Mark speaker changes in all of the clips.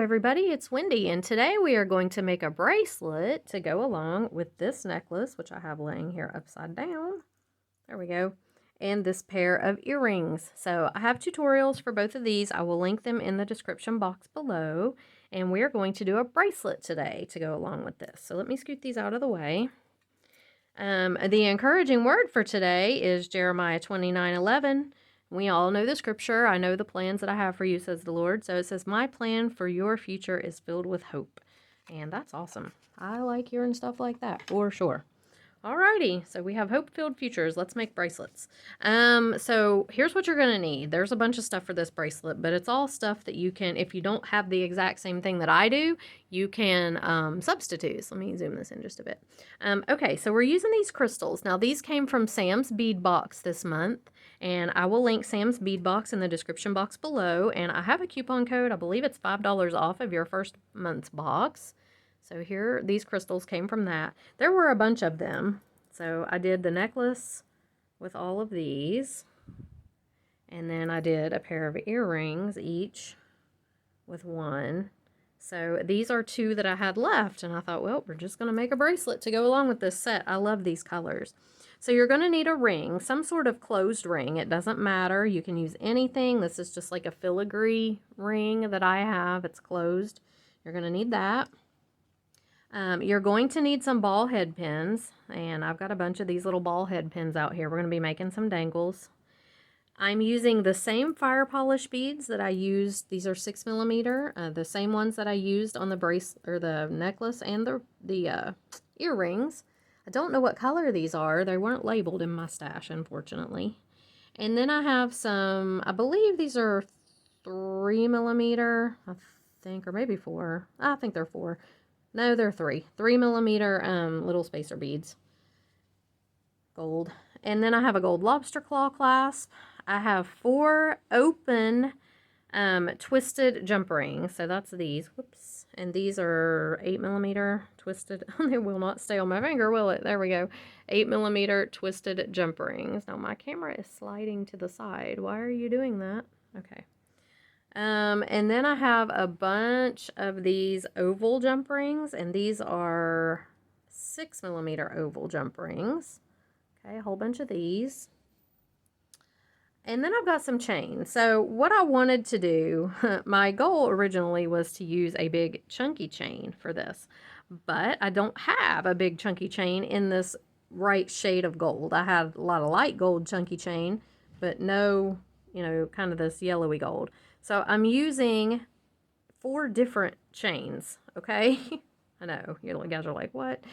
Speaker 1: everybody, it's Wendy, and today we are going to make a bracelet to go along with this necklace, which I have laying here upside down. There we go. And this pair of earrings. So I have tutorials for both of these. I will link them in the description box below. And we're going to do a bracelet today to go along with this. So let me scoot these out of the way. The encouraging word for today is Jeremiah 29:11. We all know the scripture. I know the plans that I have for you, says the Lord. So it says, my plan for your future is filled with hope. And that's awesome. I like hearing stuff like that for sure. Alrighty, so we have hope-filled futures. Let's make bracelets. So here's what you're going to need. There's a bunch of stuff for this bracelet, but it's all stuff that you can, if you don't have the exact same thing that I do, you can substitute. So let me zoom this in just a bit. Okay, so we're using these crystals. Now, these came from Sam's Bead Box this month, and I will link Sam's Bead Box in the description box below, and I have a coupon code. I believe it's $5 off of your first month's box. So here, these crystals came from that. There were a bunch of them. So I did the necklace with all of these. And then I did a pair of earrings each with one. So these are two that I had left. And I thought, well, we're just going to make a bracelet to go along with this set. I love these colors. So you're going to need a ring, some sort of closed ring. It doesn't matter. You can use anything. This is just like a filigree ring that I have. It's closed. You're going to need that. You're going to need some ball head pins, and I've got a bunch of these little ball head pins out here. We're going to be making some dangles. I'm using the same fire polish beads that I used. These are 6mm, the same ones that I used on the the necklace and the earrings. I don't know what color these are. They weren't labeled in my stash, unfortunately. And then I have some, I believe these are 3mm, I think, or maybe 4. I think they're 4. No, they're 3mm little spacer beads. Gold. And then I have a gold lobster claw clasp. I have 4 open twisted jump rings. So that's these. Whoops. And these are 8mm twisted. They will not stay on my finger, will it? There we go. 8mm twisted jump rings. Now my camera is sliding to the side. Why are you doing that? Okay. And then I have a bunch of these oval jump rings, and these are 6mm oval jump rings. Okay, a whole bunch of these. And then I've got some chains. So what I wanted to do, my goal originally was to use a big chunky chain for this, but I don't have a big chunky chain in this right shade of gold. I have a lot of light gold chunky chain, but no, you know, kind of this yellowy gold. So I'm using 4 different chains, okay? I know, you guys are like, what?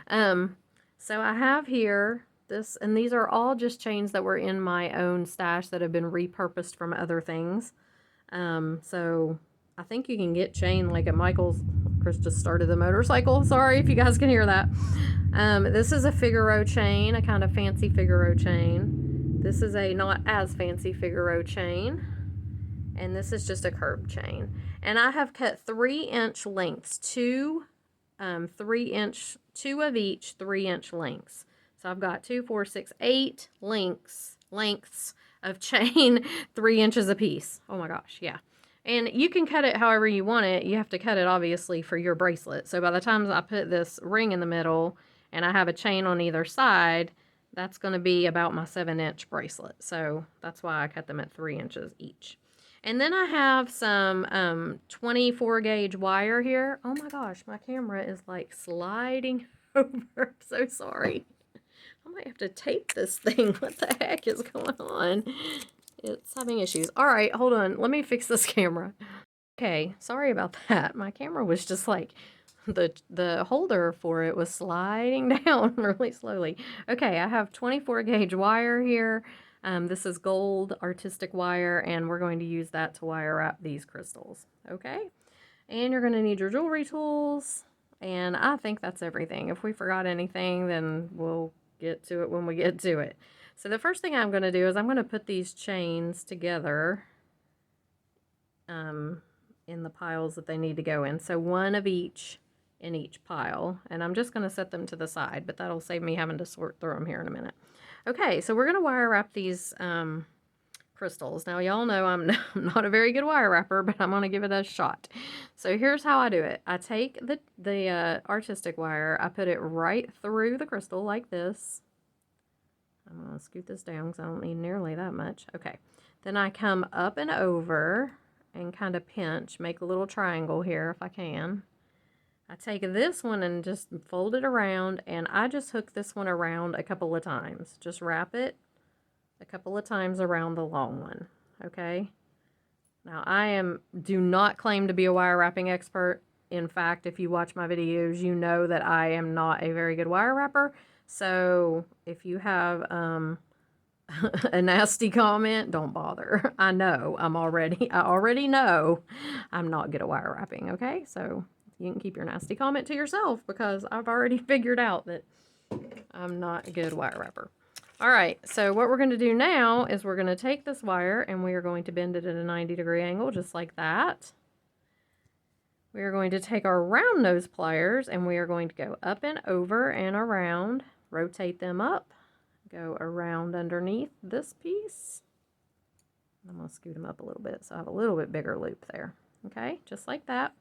Speaker 1: So I have here this, and these are all just chains that were in my own stash that have been repurposed from other things. So I think you can get chain like at Michael's. Chris just started the motorcycle. Sorry if you guys can hear that. This is a Figaro chain, a kind of fancy Figaro chain. This is a not as fancy Figaro chain. And this is just a curved chain. And I have cut 3-inch lengths, 2 of each 3-inch lengths. So I've got 2, 4, 6, 8 lengths of chain, 3 inches a piece. Oh my gosh, yeah. And you can cut it however you want it. You have to cut it obviously for your bracelet. So by the time I put this ring in the middle and I have a chain on either side, that's going to be about my 7-inch bracelet. So that's why I cut them at 3 inches each. And then I have some 24 gauge wire here. Oh my gosh, my camera is like sliding over. I'm so sorry. I might have to tape this thing. What the heck is going on? It's having issues. All right, hold on. Let me fix this camera. Okay, sorry about that. My camera was just like, the holder for it was sliding down really slowly. Okay, I have 24 gauge wire here. This is gold artistic wire, and we're going to use that to wire wrap these crystals. Okay, and you're going to need your jewelry tools, and I think that's everything. If we forgot anything, then we'll get to it when we get to it. So the first thing I'm going to do is I'm going to put these chains together in the piles that they need to go in. So 1 of each in each pile, and I'm just going to set them to the side, but that'll save me having to sort through them here in a minute. Okay, so we're going to wire wrap these crystals. Now, y'all know I'm not a very good wire wrapper, but I'm going to give it a shot. So here's how I do it. I take the artistic wire, I put it right through the crystal like this. I'm going to scoot this down because I don't need nearly that much. Okay. Then I come up and over and kind of pinch, make a little triangle here if I can. I take this one and just fold it around, and I just hook this one around a couple of times. Just wrap it a couple of times around the long one, okay? Now, do not claim to be a wire wrapping expert. In fact, if you watch my videos, you know that I am not a very good wire wrapper. So if you have a nasty comment, don't bother. I already know I'm not good at wire wrapping, okay? So you can keep your nasty comment to yourself because I've already figured out that I'm not a good wire wrapper. All right, so what we're going to do now is we're going to take this wire and we are going to bend it at a 90-degree angle just like that. We are going to take our round nose pliers and we are going to go up and over and around, rotate them up, go around underneath this piece. I'm going to scoot them up a little bit so I have a little bit bigger loop there. Okay, just like that.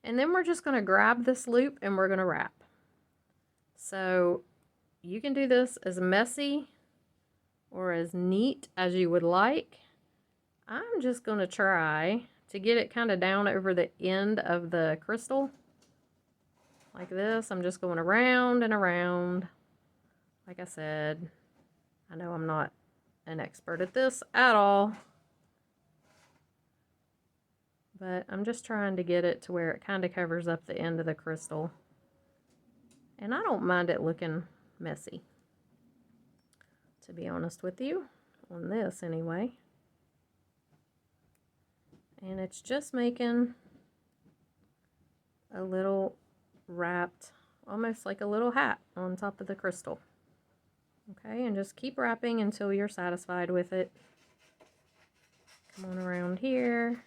Speaker 1: And then we're just going to grab this loop and we're going to wrap. So you can do this as messy or as neat as you would like. I'm just going to try to get it kind of down over the end of the crystal. Like this. I'm just going around and around. Like I said, I know I'm not an expert at this at all. But I'm just trying to get it to where it kind of covers up the end of the crystal. And I don't mind it looking messy, to be honest with you, on this anyway. And it's just making a little wrapped, almost like a little hat on top of the crystal. Okay, and just keep wrapping until you're satisfied with it. Come on around here.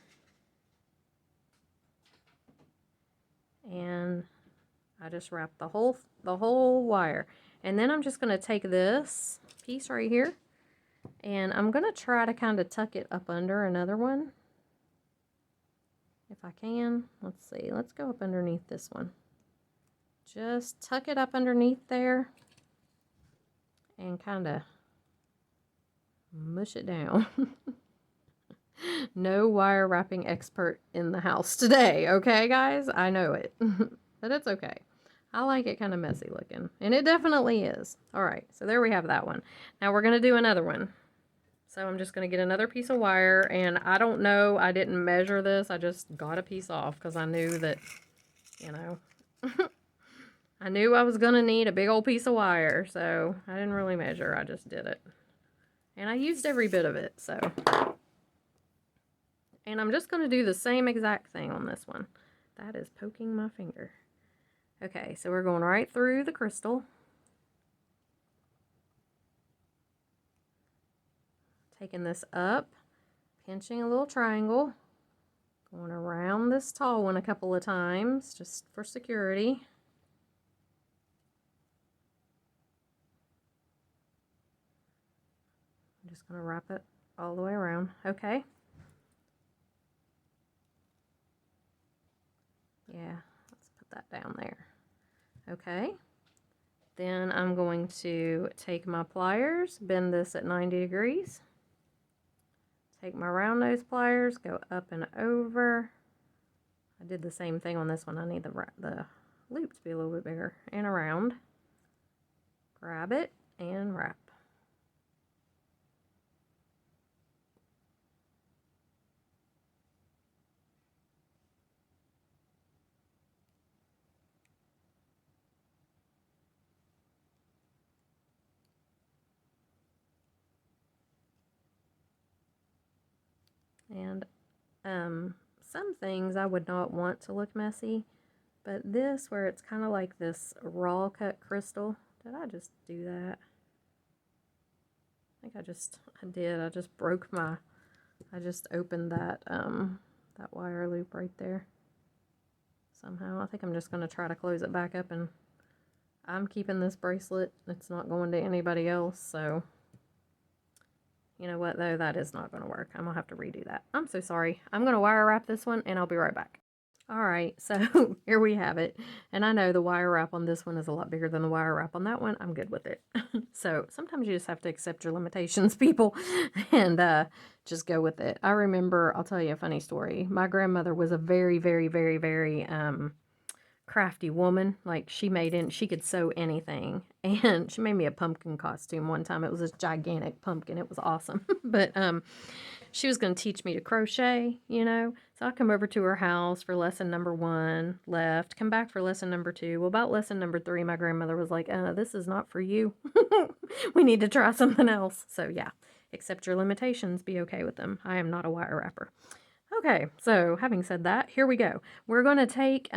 Speaker 1: And I just wrap the whole wire. And then I'm just going to take this piece right here and I'm going to try to kind of tuck it up under another one. If I can. Let's see. Let's go up underneath this one. Just tuck it up underneath there and kind of mush it down. No wire wrapping expert in the house today, okay guys? I know it, but it's okay. I like it kind of messy looking, and it definitely is. All right, so there we have that one. Now we're going to do another one. So I'm just going to get another piece of wire, and I don't know, I didn't measure this. I just got a piece off because I knew that, you know, I knew I was going to need a big old piece of wire, so I didn't really measure. I just did it. And I used every bit of it, so. And I'm just going to do the same exact thing on this one. That is poking my finger. Okay, so we're going right through the crystal. Taking this up, pinching a little triangle, going around this tall one a couple of times, just for security. I'm just going to wrap it all the way around. Okay. Yeah, let's put that down there. Okay. Then I'm going to take my pliers, bend this at 90 degrees. Take my round nose pliers, go up and over. I did the same thing on this one. I need the loop to be a little bit bigger. And around. Grab it and wrap. And some things I would not want to look messy, but this, where it's kind of like this raw cut crystal, did I just do that? I think I did. I just broke my, I just opened that, that wire loop right there somehow. I think I'm just going to try to close it back up, and I'm keeping this bracelet. It's not going to anybody else, so You know what, though? That is not going to work. I'm going to have to redo that. I'm so sorry. I'm going to wire wrap this one, and I'll be right back. All right, so here we have it. And I know the wire wrap on this one is a lot bigger than the wire wrap on that one. I'm good with it. So sometimes you just have to accept your limitations, people, and just go with it. I remember, I'll tell you a funny story. My grandmother was a very, very, very, very crafty woman. Like, she could sew anything. And she made me a pumpkin costume one time. It was this gigantic pumpkin. It was awesome. But she was going to teach me to crochet, you know. So I come over to her house for lesson number 1, left, come back for lesson number 2. Well, about lesson number 3, my grandmother was like, this is not for you. We need to try something else. So yeah, accept your limitations, be okay with them. I am not a wire wrapper. Okay, so having said that, here we go. We're going to take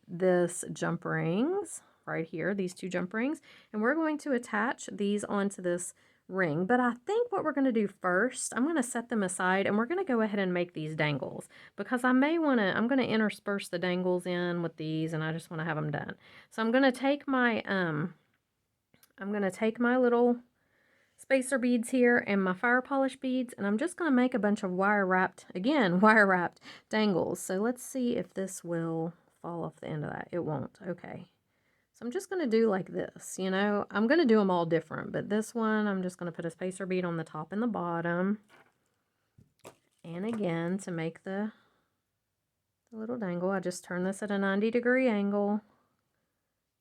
Speaker 1: this jump rings right here, these 2 jump rings, and we're going to attach these onto this ring. But I think what we're going to do first, I'm going to set them aside, and we're going to go ahead and make these dangles, because I'm going to intersperse the dangles in with these, and I just want to have them done. So I'm going to take my little spacer beads here and my fire polish beads, and I'm just going to make a bunch of wire wrapped dangles. So let's see if this will fall off the end of that. It won't. Okay. So I'm just going to do like this, you know. I'm going to do them all different, but this one I'm just going to put a spacer bead on the top and the bottom. And again, to make the little dangle, I just turn this at a 90-degree angle,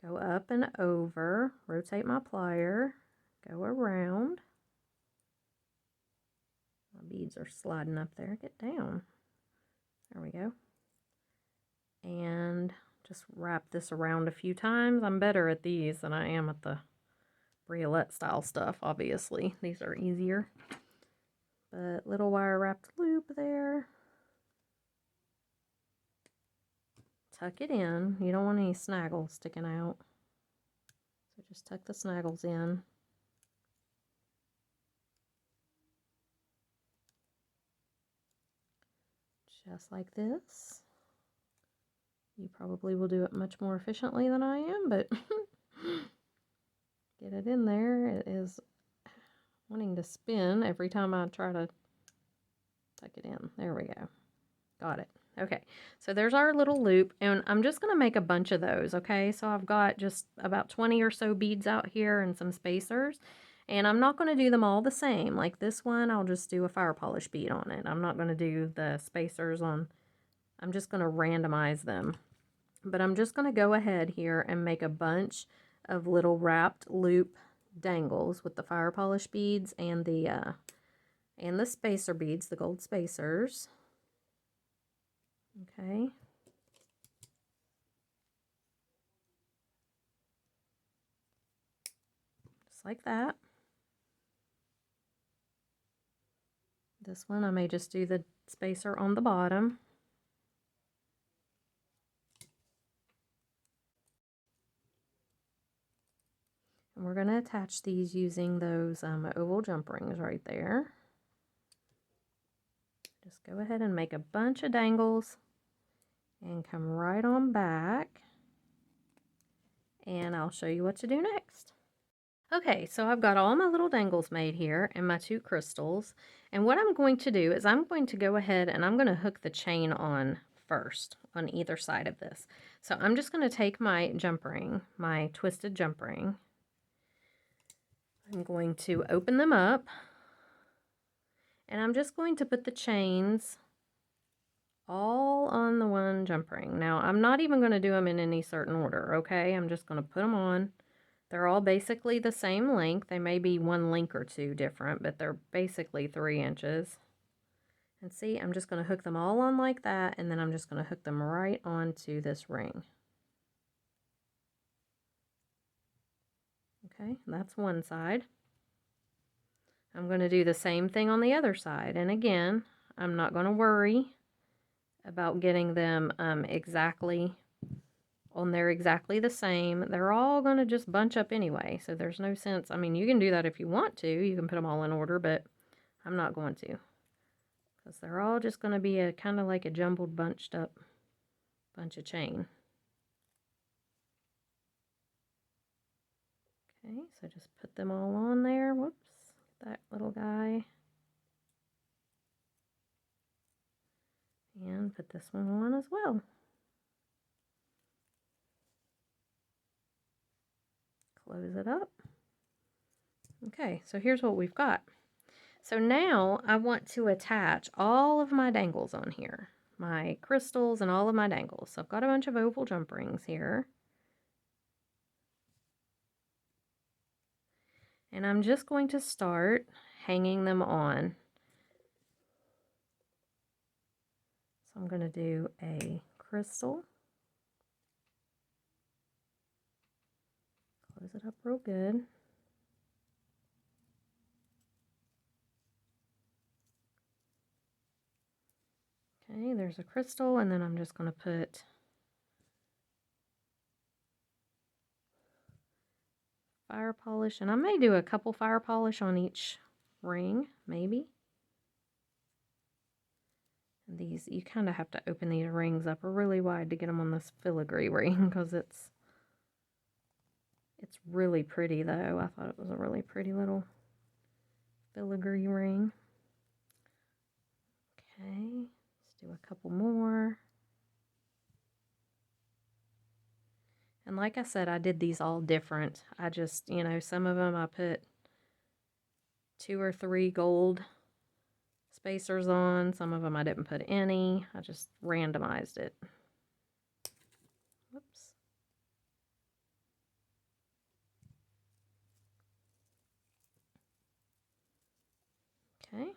Speaker 1: go up and over, rotate my plier, go around. My beads are sliding up there. Get down. There we go. And just wrap this around a few times. I'm better at these than I am at the Bracelet style stuff, obviously. These are easier. But little wire wrapped loop there. Tuck it in. You don't want any snaggles sticking out. So just tuck the snaggles in. Just like this. You probably will do it much more efficiently than I am, but get it in there. It is wanting to spin every time I try to tuck it in. There we go. Got it. Okay, so there's our little loop, and I'm just going to make a bunch of those, okay? So I've got just about 20 or so beads out here and some spacers, and I'm not going to do them all the same. Like this one, I'll just do a fire polish bead on it. I'm not going to do the spacers on, I'm just going to randomize them. But I'm just going to go ahead here and make a bunch of little wrapped loop dangles with the fire polish beads and the spacer beads, the gold spacers. Okay. Just like that. This one I may just do the spacer on the bottom. And we're going to attach these using those oval jump rings right there. Just go ahead and make a bunch of dangles and come right on back. And I'll show you what to do next. Okay, so I've got all my little dangles made here and my 2 crystals. And what I'm going to do is I'm going to go ahead and I'm going to hook the chain on first on either side of this. So I'm just going to take my jump ring, my twisted jump ring. I'm going to open them up, and I'm just going to put the chains all on the one jump ring. Now, I'm not even going to do them in any certain order, okay? I'm just going to put them on. They're all basically the same length. They may be 1 link or 2 different, but they're basically 3 inches. And see, I'm just going to hook them all on like that, and then I'm just going to hook them right onto this ring. Okay, that's one side. I'm going to do the same thing on the other side. And again, I'm not going to worry about getting them exactly on there exactly the same. They're all going to just bunch up anyway, so there's no sense. I mean, you can do that if you want to. You can put them all in order, but I'm not going to, because they're all just going to be a kind of like a jumbled, bunched up bunch of chain. Okay, so just put them all on there. Whoops, that little guy. this one on as well. Close it up. Okay, so here's what we've got. So now I want to attach all of my dangles on here, my crystals and all of my dangles. So I've got a bunch of oval jump rings here. And I'm just going to start hanging them on. So I'm going to do a crystal. Close it up real good. Okay, there's a crystal, and then I'm just going to put fire polish, and I may do a couple fire polish on each ring, maybe. And these, you kind of have to open these rings up really wide to get them on this filigree ring, because it's really pretty though. I thought it was a really pretty little filigree ring. Okay, let's do a couple more. And like I said, I did these all different. I just, you know, some of them I put 2 or 3 gold spacers on. Some of them I didn't put any. I just randomized it. Whoops. Okay.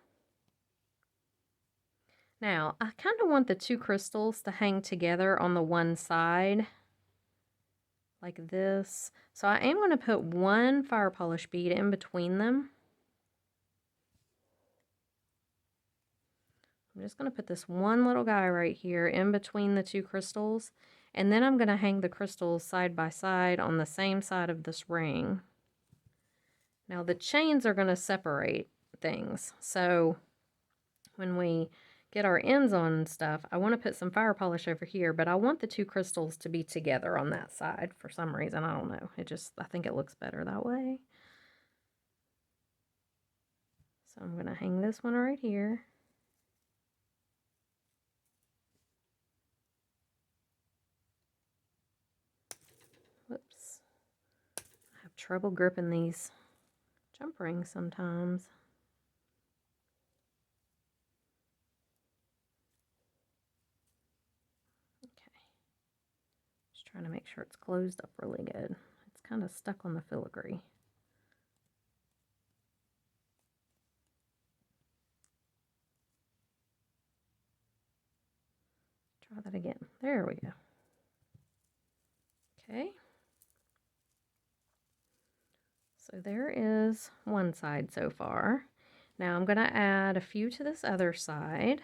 Speaker 1: Now, I kind of want the 2 crystals to hang together on the one side, like this. So I am going to put 1 fire polish bead in between them. I'm just going to put this one little guy right here in between the 2 crystals, and then I'm going to hang the crystals side by side on the same side of this ring. Now the chains are going to separate things, so when we get our ends on and stuff, I want to put some fire polish over here, but I want the 2 crystals to be together on that side for some reason. I don't know. I think it looks better that way. So I'm going to hang this one right here. Whoops. I have trouble gripping these jump rings sometimes. Okay. Just trying to make sure it's closed up really good. It's kind of stuck on the filigree. Try that again. There we go. Okay. So there is one side so far. Now I'm going to add a few to this other side.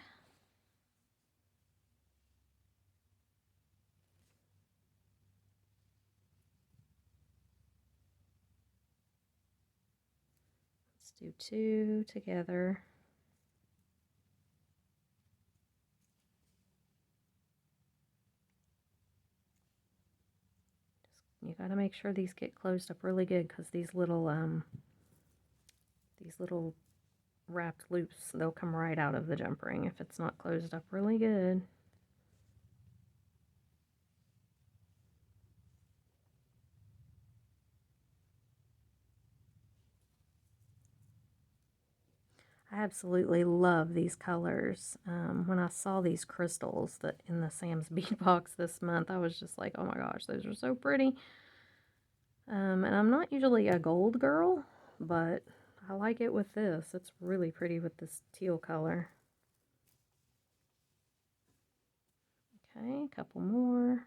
Speaker 1: Let's do 2 together. You got to make sure these get closed up really good, because these little wrapped loops, they'll come right out of the jump ring if it's not closed up really good. I absolutely love these colors. When I saw these crystals that in the Sam's Bead box this month, I was just like, oh my gosh, those are so pretty. And I'm not usually a gold girl, but I like it with this. It's really pretty with this teal color. Okay, a couple more.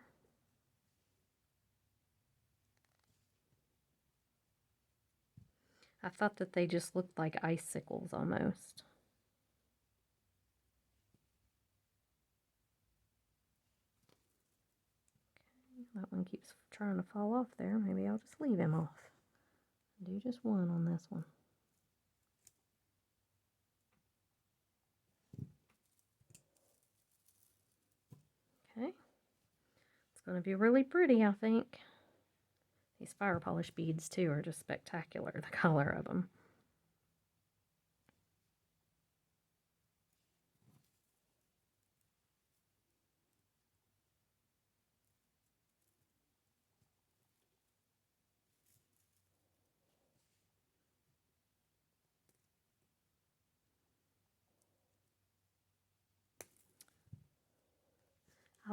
Speaker 1: I thought that they just looked like icicles almost. Okay, that one keeps trying to fall off there. Maybe I'll just leave him off. Do just one on this one. Okay. It's going to be really pretty, I think. These fire polish beads, too, are just spectacular, the color of them.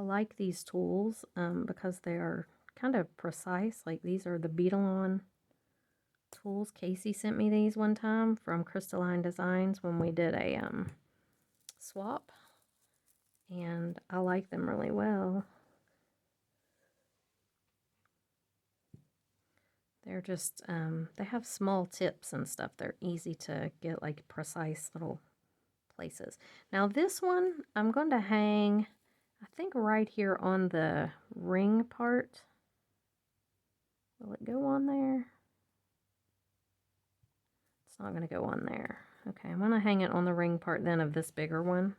Speaker 1: I like these tools because they are kind of precise. Like these are the Bead tools. Casey sent me these one time from Crystalline Designs when we did a swap, and I like them really well. They're just, they have small tips and stuff. They're easy to get like precise little places. Now this one, I'm going to hang, I think right here on the ring part. Will it go on there? It's not going to go on there. Okay, I'm going to hang it on the ring part then of this bigger one.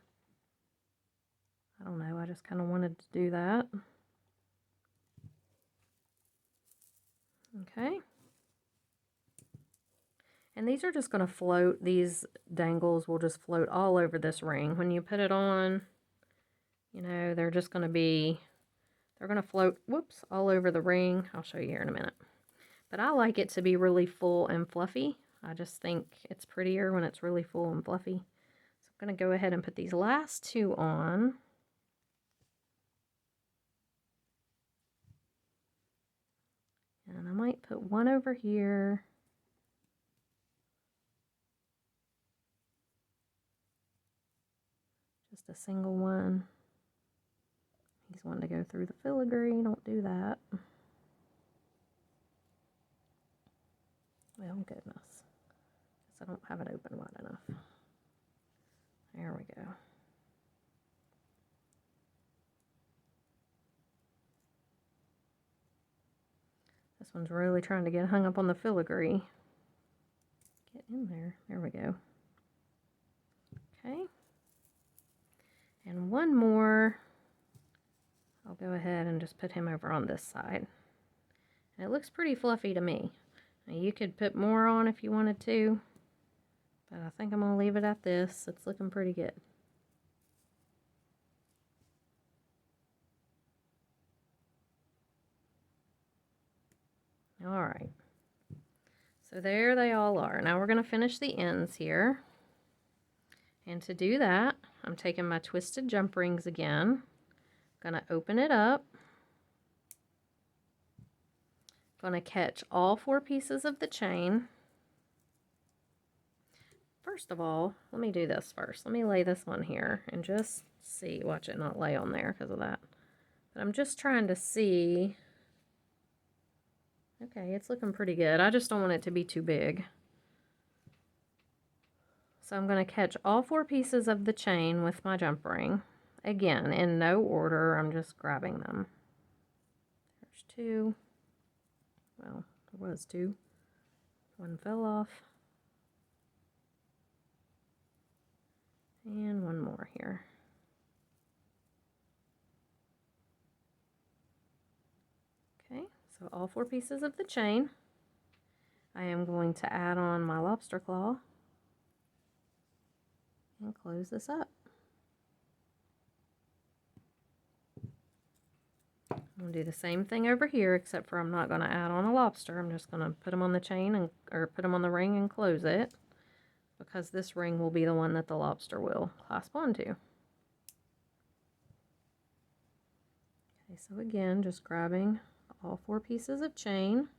Speaker 1: I don't know, I just kind of wanted to do that. Okay. And these are just going to float. These dangles will just float all over this ring. When you put it on, you know, they're just going to be, they're going to float, whoops, all over the ring. I'll show you here in a minute. But I like it to be really full and fluffy. I just think it's prettier when it's really full and fluffy. So I'm going to go ahead and put these last two on. And I might put one over here. Just a single one. He's wanting to go through the filigree. Don't do that. Well, goodness. Guess I don't have it open wide enough. There we go. This one's really trying to get hung up on the filigree. Get in there. There we go. Okay. And one more. I'll go ahead and just put him over on this side. And it looks pretty fluffy to me. Now you could put more on if you wanted to, but I think I'm going to leave it at this. It's looking pretty good. All right. So there they all are. Now we're going to finish the ends here. And to do that, I'm taking my twisted jump rings again. Going to open it up. Going to catch all 4 pieces of the chain. First of all, let me do this first. Let me lay this one here and just see. Watch it not lay on there because of that. But I'm just trying to see. Okay, it's looking pretty good. I just don't want it to be too big. So I'm going to catch all 4 pieces of the chain with my jump ring. Again, in no order, I'm just grabbing them. There's 2. Well, there was 2. One fell off. And one more here. Okay, so all 4 pieces of the chain. I am going to add on my lobster claw and close this up. I'm going to do the same thing over here, except for I'm not going to add on a lobster. I'm just going to put them on the chain and or put them on the ring and close it, because this ring will be the one that the lobster will clasp onto. Okay, so again, just grabbing all 4 pieces of chain.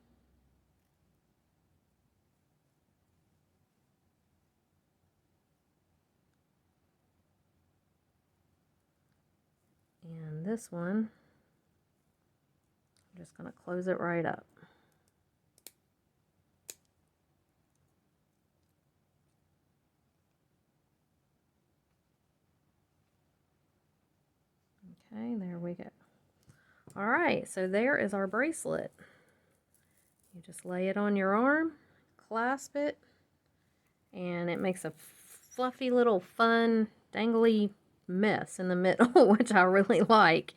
Speaker 1: And this one, I'm just going to close it right up. Okay, there we go. All right, so there is our bracelet. You just lay it on your arm, clasp it, and it makes a fluffy little fun dangly mess in the middle, which I really like.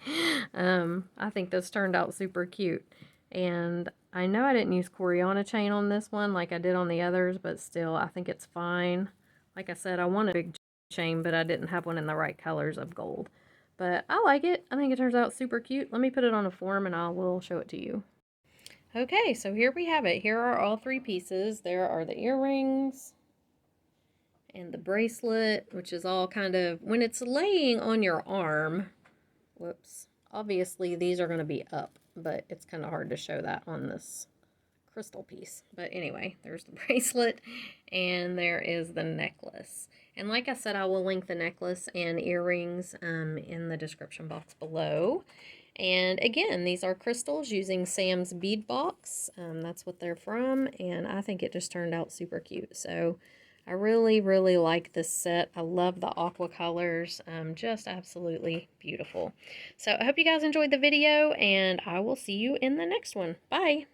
Speaker 1: I think this turned out super cute. And I know I didn't use Coriana chain on this one like I did on the others, but still, I think it's fine. Like I said, I wanted a big chain, but I didn't have one in the right colors of gold. But I like it. I think it turns out super cute. Let me put it on a form and I will show it to you. Okay, so here we have it. Here are all 3 pieces. There are the earrings and the bracelet, which is all kind of, when it's laying on your arm, whoops, Obviously, these are going to be up, but it's kind of hard to show that on this crystal piece. But anyway, there's the bracelet, and there is the necklace. And like I said, I will link the necklace and earrings in the description box below. And again, these are crystals using Sam's bead box. That's what they're from, and I think it just turned out super cute. So I really, really like this set. I love the aqua colors. Just absolutely beautiful. So I hope you guys enjoyed the video, and I will see you in the next one. Bye!